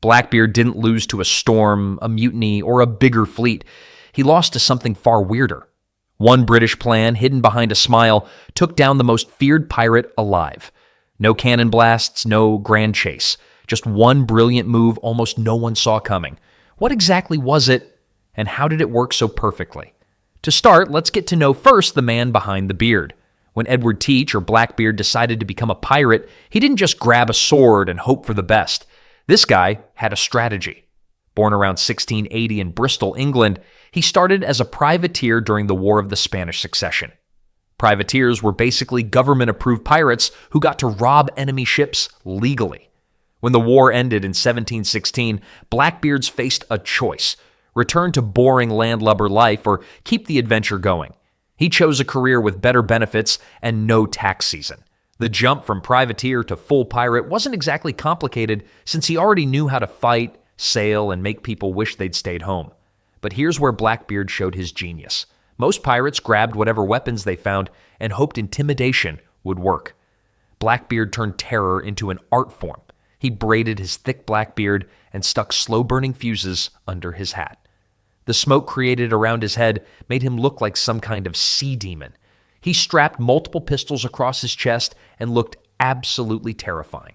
Blackbeard didn't lose to a storm, a mutiny, or a bigger fleet. He lost to something far weirder. One British plan, hidden behind a smile, took down the most feared pirate alive. No cannon blasts, no grand chase. Just one brilliant move almost no one saw coming. What exactly was it, and how did it work so perfectly? To start, let's get to know first the man behind the beard. When Edward Teach, or Blackbeard, decided to become a pirate, he didn't just grab a sword and hope for the best. This guy had a strategy. Born around 1680 in Bristol, England, he started as a privateer during the War of the Spanish Succession. Privateers were basically government-approved pirates who got to rob enemy ships legally. When the war ended in 1716, Blackbeards faced a choice: return to boring landlubber life or keep the adventure going. He chose a career with better benefits and no tax season. The jump from privateer to full pirate wasn't exactly complicated since he already knew how to fight, sail, and make people wish they'd stayed home. But here's where Blackbeard showed his genius. Most pirates grabbed whatever weapons they found and hoped intimidation would work. Blackbeard turned terror into an art form. He braided his thick black beard and stuck slow-burning fuses under his hat. The smoke created around his head made him look like some kind of sea demon. He strapped multiple pistols across his chest and looked absolutely terrifying.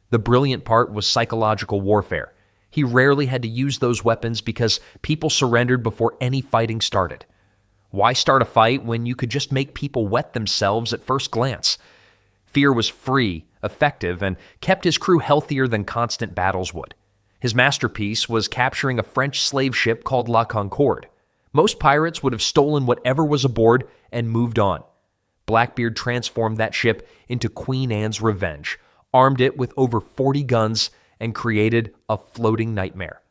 The brilliant part was psychological warfare. He rarely had to use those weapons because people surrendered before any fighting started. Why start a fight when you could just make people wet themselves at first glance? Fear was free, effective, and kept his crew healthier than constant battles would. His masterpiece was capturing a French slave ship called La Concorde. Most pirates would have stolen whatever was aboard and moved on. Blackbeard transformed that ship into Queen Anne's Revenge, armed it with over 40 guns, and created a floating nightmare.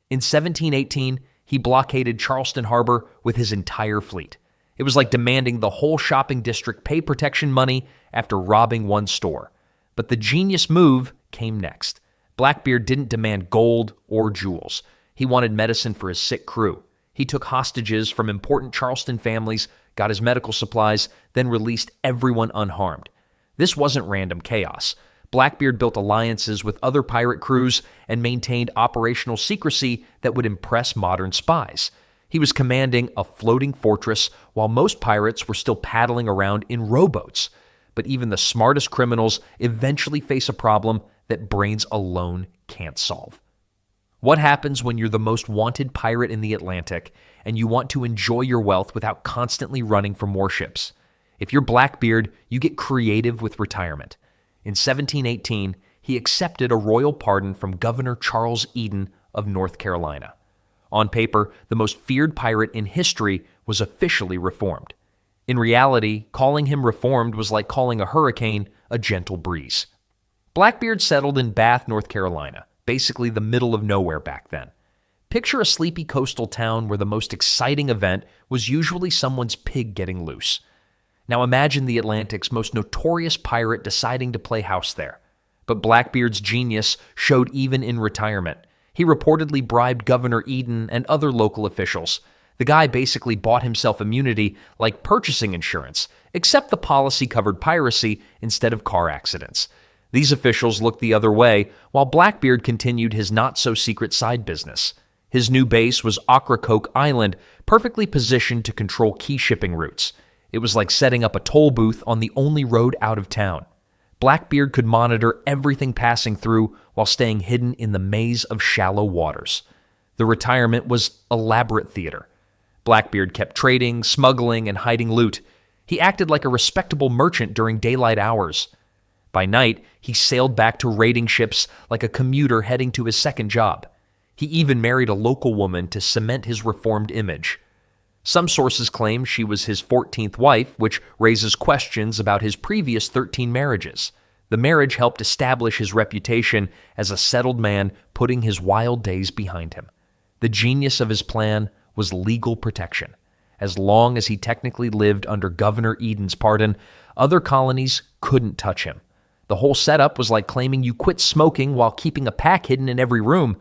In 1718, he blockaded Charleston Harbor with his entire fleet. It was like demanding the whole shopping district pay protection money after robbing one store. But the genius move came next. Blackbeard didn't demand gold or jewels. He wanted medicine for his sick crew. He took hostages from important Charleston families, got his medical supplies, then released everyone unharmed. This wasn't random chaos. Blackbeard built alliances with other pirate crews and maintained operational secrecy that would impress modern spies. He was commanding a floating fortress while most pirates were still paddling around in rowboats. But even the smartest criminals eventually face a problem that brains alone can't solve. What happens when you're the most wanted pirate in the Atlantic and you want to enjoy your wealth without constantly running from warships? If you're Blackbeard, you get creative with retirement. In 1718, he accepted a royal pardon from Governor Charles Eden of North Carolina. On paper, the most feared pirate in history was officially reformed. In reality, calling him reformed was like calling a hurricane a gentle breeze. Blackbeard settled in Bath, North Carolina, basically the middle of nowhere back then. Picture a sleepy coastal town where the most exciting event was usually someone's pig getting loose. Now imagine the Atlantic's most notorious pirate deciding to play house there. But Blackbeard's genius showed even in retirement. He reportedly bribed Governor Eden and other local officials. The guy basically bought himself immunity like purchasing insurance, except the policy covered piracy instead of car accidents. These officials looked the other way, while Blackbeard continued his not-so-secret side business. His new base was Ocracoke Island, perfectly positioned to control key shipping routes. It was like setting up a toll booth on the only road out of town. Blackbeard could monitor everything passing through while staying hidden in the maze of shallow waters. The retirement was elaborate theater. Blackbeard kept trading, smuggling, and hiding loot. He acted like a respectable merchant during daylight hours. By night, he sailed back to raiding ships like a commuter heading to his second job. He even married a local woman to cement his reformed image. Some sources claim she was his 14th wife, which raises questions about his previous 13 marriages. The marriage helped establish his reputation as a settled man putting his wild days behind him. The genius of his plan was legal protection. As long as he technically lived under Governor Eden's pardon, other colonies couldn't touch him. The whole setup was like claiming you quit smoking while keeping a pack hidden in every room.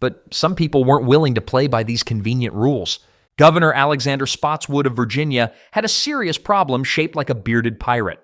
But some people weren't willing to play by these convenient rules. Governor Alexander Spotswood of Virginia had a serious problem shaped like a bearded pirate,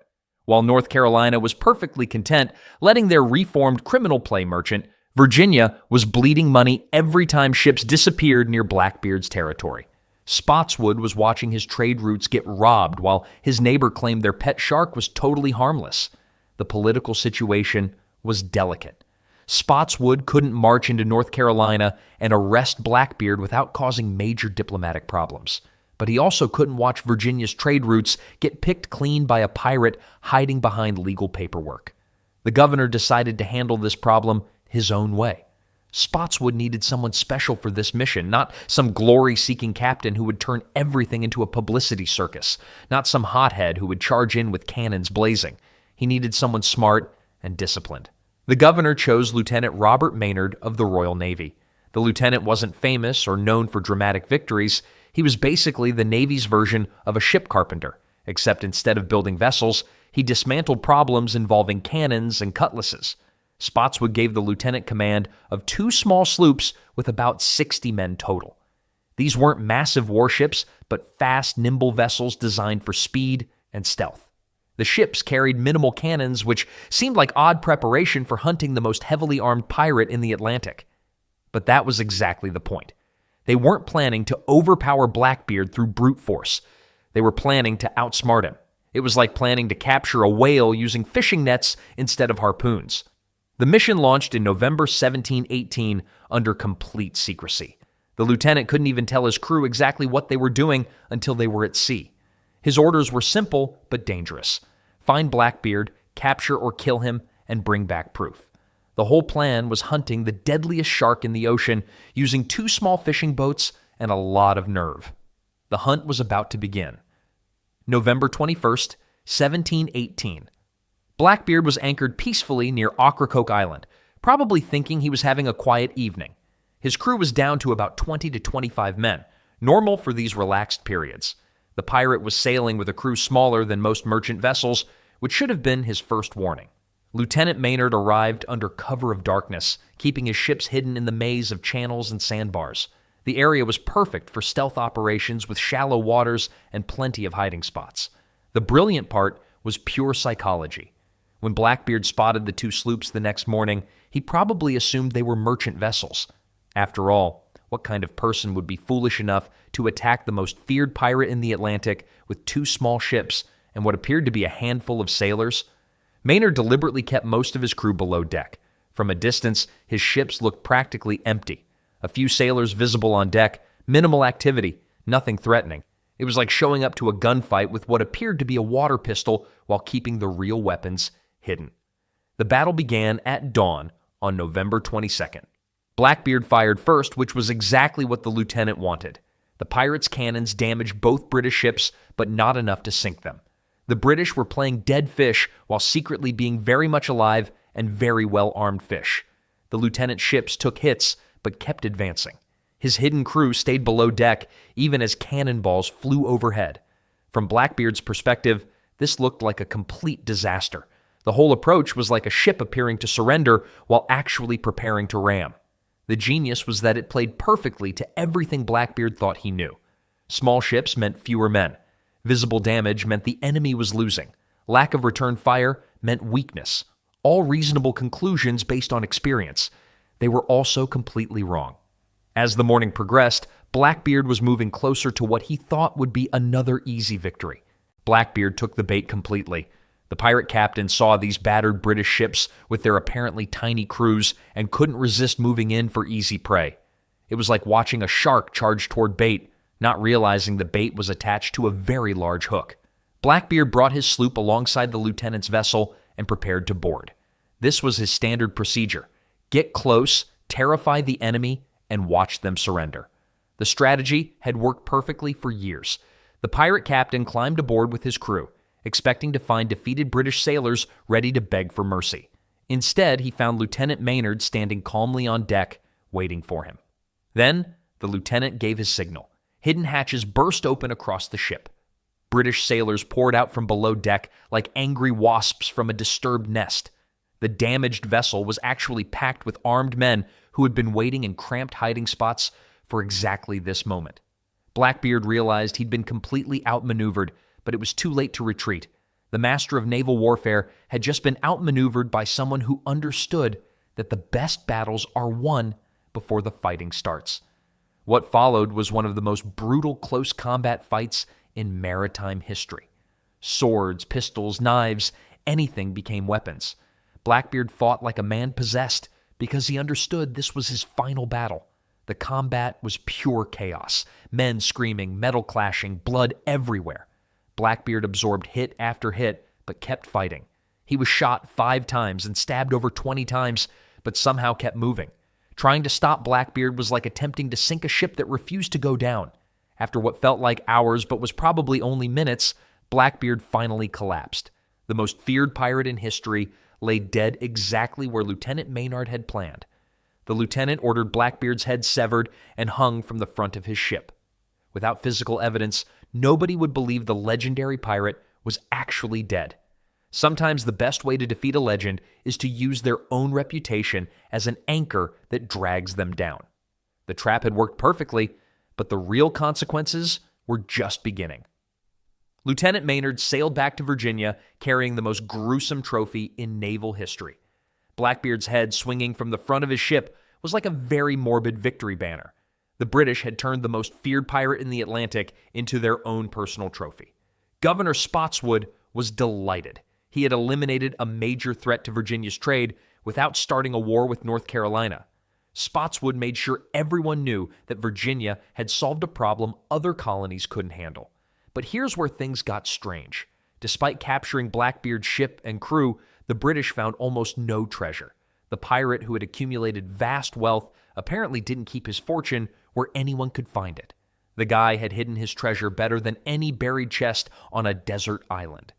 while North Carolina was perfectly content letting their reformed criminal play merchant. Virginia was bleeding money every time ships disappeared near Blackbeard's territory. Spotswood was watching his trade routes get robbed while his neighbor claimed their pet shark was totally harmless. The political situation was delicate. Spotswood couldn't march into North Carolina and arrest Blackbeard without causing major diplomatic problems. But he also couldn't watch Virginia's trade routes get picked clean by a pirate hiding behind legal paperwork. The governor decided to handle this problem his own way. Spotswood needed someone special for this mission, not some glory-seeking captain who would turn everything into a publicity circus, not some hothead who would charge in with cannons blazing. He needed someone smart and disciplined. The governor chose Lieutenant Robert Maynard of the Royal Navy. The lieutenant wasn't famous or known for dramatic victories. He was basically the Navy's version of a ship carpenter, except instead of building vessels, he dismantled problems involving cannons and cutlasses. Spotswood gave the lieutenant command of 2 small sloops with about 60 men total. These weren't massive warships, but fast, nimble vessels designed for speed and stealth. The ships carried minimal cannons, which seemed like odd preparation for hunting the most heavily armed pirate in the Atlantic. But that was exactly the point. They weren't planning to overpower Blackbeard through brute force. They were planning to outsmart him. It was like planning to capture a whale using fishing nets instead of harpoons. The mission launched in November 1718 under complete secrecy. The lieutenant couldn't even tell his crew exactly what they were doing until they were at sea. His orders were simple but dangerous. Find Blackbeard, capture or kill him, and bring back proof. The whole plan was hunting the deadliest shark in the ocean using 2 small fishing boats and a lot of nerve. The hunt was about to begin. November 21st, 1718. Blackbeard was anchored peacefully near Ocracoke Island, probably thinking he was having a quiet evening. His crew was down to about 20 to 25 men, normal for these relaxed periods. The pirate was sailing with a crew smaller than most merchant vessels, which should have been his first warning. Lieutenant Maynard arrived under cover of darkness, keeping his ships hidden in the maze of channels and sandbars. The area was perfect for stealth operations with shallow waters and plenty of hiding spots. The brilliant part was pure psychology. When Blackbeard spotted the 2 sloops the next morning, he probably assumed they were merchant vessels. After all, what kind of person would be foolish enough to attack the most feared pirate in the Atlantic with 2 small ships and what appeared to be a handful of sailors? Maynard deliberately kept most of his crew below deck. From a distance, his ships looked practically empty. A few sailors visible on deck, minimal activity, nothing threatening. It was like showing up to a gunfight with what appeared to be a water pistol while keeping the real weapons hidden. The battle began at dawn on November 22nd. Blackbeard fired first, which was exactly what the lieutenant wanted. The pirates' cannons damaged both British ships, but not enough to sink them. The British were playing dead fish while secretly being very much alive and very well-armed fish. The lieutenant's ships took hits, but kept advancing. His hidden crew stayed below deck, even as cannonballs flew overhead. From Blackbeard's perspective, this looked like a complete disaster. The whole approach was like a ship appearing to surrender while actually preparing to ram. The genius was that it played perfectly to everything Blackbeard thought he knew. Small ships meant fewer men. Visible damage meant the enemy was losing. Lack of return fire meant weakness. All reasonable conclusions based on experience. They were also completely wrong. As the morning progressed, Blackbeard was moving closer to what he thought would be another easy victory. Blackbeard took the bait completely. The pirate captain saw these battered British ships with their apparently tiny crews and couldn't resist moving in for easy prey. It was like watching a shark charge toward bait, not realizing the bait was attached to a very large hook. Blackbeard brought his sloop alongside the lieutenant's vessel and prepared to board. This was his standard procedure. Get close, terrify the enemy, and watch them surrender. The strategy had worked perfectly for years. The pirate captain climbed aboard with his crew, expecting to find defeated British sailors ready to beg for mercy. Instead, he found Lieutenant Maynard standing calmly on deck, waiting for him. Then, the lieutenant gave his signal. Hidden hatches burst open across the ship. British sailors poured out from below deck like angry wasps from a disturbed nest. The damaged vessel was actually packed with armed men who had been waiting in cramped hiding spots for exactly this moment. Blackbeard realized he'd been completely outmaneuvered, but it was too late to retreat. The master of naval warfare had just been outmaneuvered by someone who understood that the best battles are won before the fighting starts. What followed was one of the most brutal close combat fights in maritime history. Swords, pistols, knives, anything became weapons. Blackbeard fought like a man possessed because he understood this was his final battle. The combat was pure chaos. Men screaming, metal clashing, blood everywhere. Blackbeard absorbed hit after hit, but kept fighting. He was shot 5 times and stabbed over 20 times, but somehow kept moving. Trying to stop Blackbeard was like attempting to sink a ship that refused to go down. After what felt like hours but was probably only minutes, Blackbeard finally collapsed. The most feared pirate in history lay dead exactly where Lieutenant Maynard had planned. The lieutenant ordered Blackbeard's head severed and hung from the front of his ship. Without physical evidence, nobody would believe the legendary pirate was actually dead. Sometimes the best way to defeat a legend is to use their own reputation as an anchor that drags them down. The trap had worked perfectly, but the real consequences were just beginning. Lieutenant Maynard sailed back to Virginia carrying the most gruesome trophy in naval history. Blackbeard's head swinging from the front of his ship was like a very morbid victory banner. The British had turned the most feared pirate in the Atlantic into their own personal trophy. Governor Spotswood was delighted. He had eliminated a major threat to Virginia's trade without starting a war with North Carolina. Spotswood made sure everyone knew that Virginia had solved a problem other colonies couldn't handle. But here's where things got strange. Despite capturing Blackbeard's ship and crew, the British found almost no treasure. The pirate who had accumulated vast wealth apparently didn't keep his fortune where anyone could find it. The guy had hidden his treasure better than any buried chest on a desert island.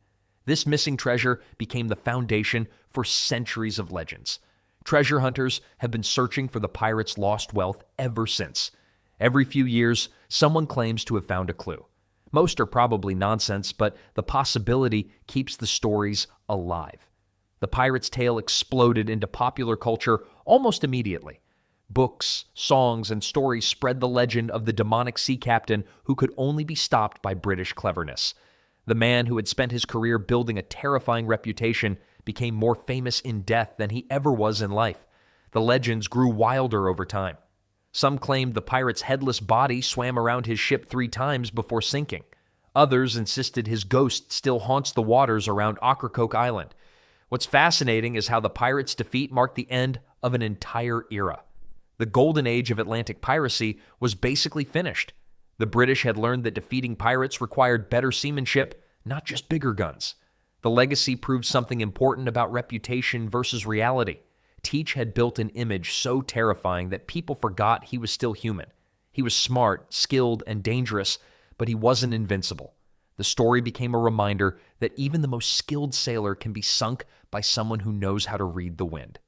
This missing treasure became the foundation for centuries of legends. Treasure hunters have been searching for the pirate's lost wealth ever since. Every few years, someone claims to have found a clue. Most are probably nonsense, but the possibility keeps the stories alive. The pirate's tale exploded into popular culture almost immediately. Books, songs, and stories spread the legend of the demonic sea captain who could only be stopped by British cleverness. The man who had spent his career building a terrifying reputation became more famous in death than he ever was in life. The legends grew wilder over time. Some claimed the pirate's headless body swam around his ship 3 times before sinking. Others insisted his ghost still haunts the waters around Ocracoke Island. What's fascinating is how the pirate's defeat marked the end of an entire era. The golden age of Atlantic piracy was basically finished. The British had learned that defeating pirates required better seamanship, not just bigger guns. The legacy proved something important about reputation versus reality. Teach had built an image so terrifying that people forgot he was still human. He was smart, skilled, and dangerous, but he wasn't invincible. The story became a reminder that even the most skilled sailor can be sunk by someone who knows how to read the wind.